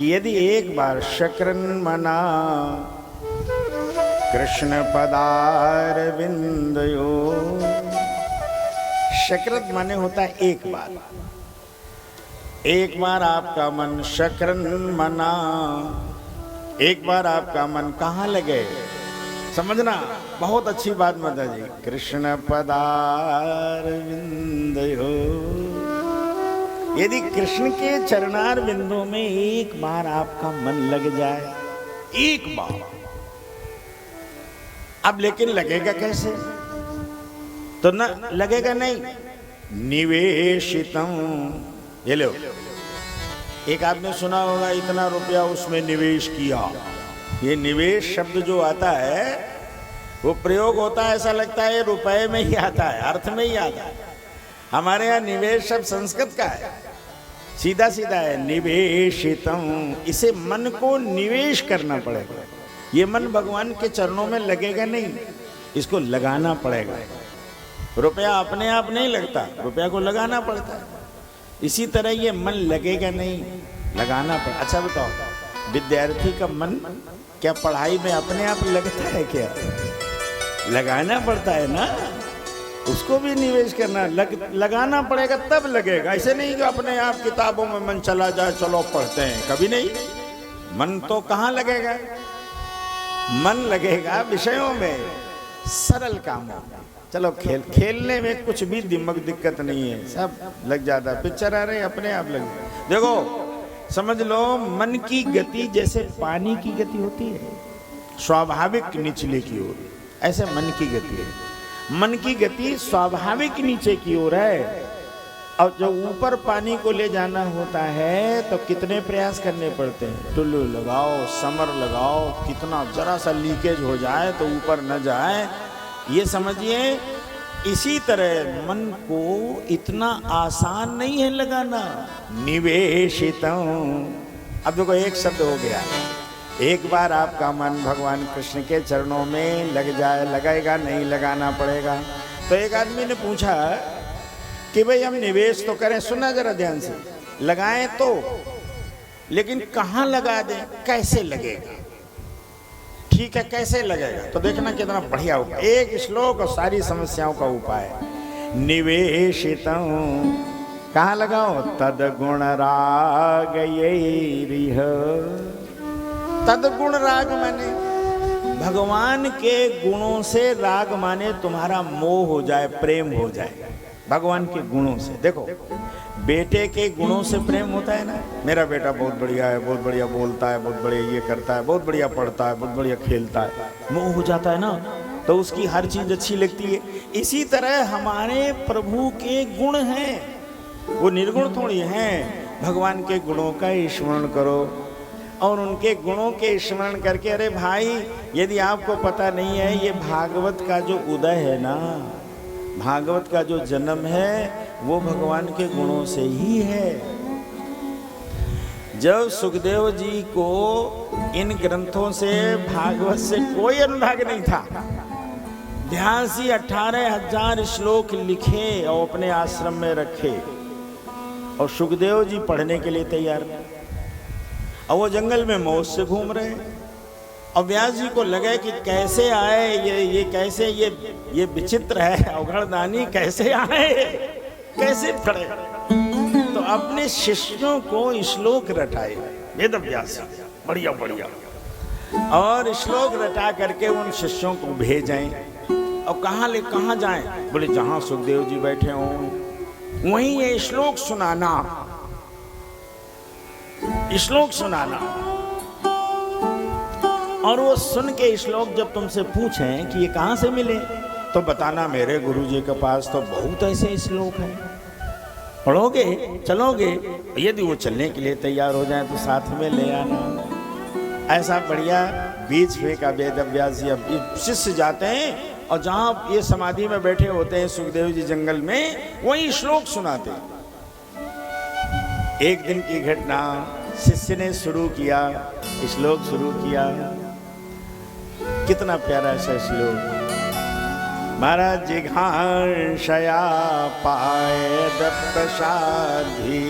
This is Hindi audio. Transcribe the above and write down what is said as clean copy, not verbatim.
यदि एक बार शक्रन मना कृष्ण पदार विंदयो। शक्रत माने होता है एक बार आपका मन शक्रन मना, एक बार आपका मन कहाँ लगे समझना, बहुत अच्छी बात माता जी। कृष्ण पदार विंदयो, यदि कृष्ण के चरणार बिंदु में एक बार आपका मन लग जाए, एक बार। अब लेकिन लगेगा कैसे? तो न लगेगा नहीं, निवेशितम। ये लो, एक आपने सुना होगा इतना रुपया उसमें निवेश किया। ये निवेश शब्द जो आता है वो प्रयोग होता है, ऐसा लगता है रुपए में ही आता है, अर्थ में ही आता है। हमारे यहाँ निवेश शब्द संस्कृत का है, सीधा सीधा है निवेशितम। इसे मन को निवेश करना पड़ेगा। ये मन भगवान के चरणों में लगेगा नहीं, इसको लगाना पड़ेगा। रुपया अपने आप नहीं लगता, रुपया को लगाना पड़ता है। इसी तरह ये मन लगेगा नहीं, लगाना पड़ता। अच्छा बताओ, विद्यार्थी का मन क्या पढ़ाई में अपने आप लगता है क्या? लगाना पड़ता है ना, उसको भी निवेश करना लगाना पड़ेगा, तब लगेगा। ऐसे नहीं कि अपने आप किताबों में मन चला जाए, चलो पढ़ते हैं, कभी नहीं। मन तो कहाँ लगेगा? मन लगेगा विषयों में, सरल कामों में। चलो खेलने में कुछ भी दिक्कत नहीं है, सब लग जाता है। पिक्चर आ रहे अपने आप लग जाए। देखो समझ लो, मन की गति जैसे पानी की गति होती है स्वाभाविक निचले की ओर, ऐसे मन की गति है। मन की गति स्वाभाविक नीचे की ओर है, और जब ऊपर पानी को ले जाना होता है तो कितने प्रयास करने पड़ते हैं। टुल्लू लगाओ, समर लगाओ, कितना जरा सा लीकेज हो जाए तो ऊपर न जाए, ये समझिए। इसी तरह मन को इतना आसान नहीं है लगाना, निवेशितम। अब देखो एक शब्द हो गया, एक बार आपका मन भगवान कृष्ण के चरणों में लग जाए, लगेगा नहीं, लगाना पड़ेगा। तो एक आदमी ने पूछा कि भाई हम निवेश तो करें, सुना जरा ध्यान से, लगाएं तो, लेकिन कहाँ लगा दें, कैसे लगेगा? ठीक है, कैसे लगेगा? तो देखना कितना बढ़िया होगा। एक श्लोक और सारी समस्याओं का उपाय। निवेशितम, कहाँ लगाओ? तद गुण राग ये, तद गुण राग माने भगवान के गुणों से राग माने तुम्हारा मोह हो जाए, प्रेम हो जाए भगवान के गुणों से। देखो बेटे के गुणों से प्रेम होता है ना, मेरा बेटा बहुत बढ़िया है, बहुत बढ़िया बोलता है, बहुत बढ़िया ये करता है, बहुत बढ़िया पढ़ता है, बहुत बढ़िया खेलता है, मोह हो जाता है ना, तो उसकी हर चीज अच्छी लगती है। इसी तरह हमारे प्रभु के गुण हैं, वो निर्गुण थोड़ी हैं। भगवान के गुणों का स्मरण करो और उनके गुणों के स्मरण करके, अरे भाई यदि आपको पता नहीं है, ये भागवत का जो उदय है ना, भागवत का जो जन्म है वो भगवान के गुणों से ही है। जब सुखदेव जी को इन ग्रंथों से, भागवत से कोई अनुराग नहीं था, व्यासी 18,000 श्लोक लिखे और अपने आश्रम में रखे, और सुखदेव जी पढ़ने के लिए तैयार, और वो जंगल में मौज से घूम रहे। और व्यास जी को लगे कि कैसे आए ये कैसे ये विचित्र है, अवघड़दानी कैसे आए, कैसे पढ़े। तो अपने शिष्यों को श्लोक रटाए वेद व्यास, बढ़िया बढ़िया, और श्लोक रटा करके उन शिष्यों को भेजें। और कहाँ जाएं? बोले जहां सुखदेव जी बैठे हों वहीं ये श्लोक सुनाना, श्लोक सुनाना। और वो सुन के श्लोक जब तुमसे पूछें कि ये कहाँ से मिले, तो बताना मेरे गुरु जी के पास तो बहुत ऐसे श्लोक हैं, पढ़ोगे, चलोगे। यदि वो चलने के लिए तैयार हो जाए तो साथ में ले आना। ऐसा बढ़िया बीच फेंका वेद व्यास जी। अब शिष्य जाते हैं और जहाँ ये समाधि में बैठे होते हैं सुखदेव जी जंगल में, वही श्लोक सुनाते। एक दिन की घटना, शिष्य ने शुरू किया, श्लोक शुरू किया, कितना प्यारा सा श्लोक। महाराज जिघांशया पायद प्रसादी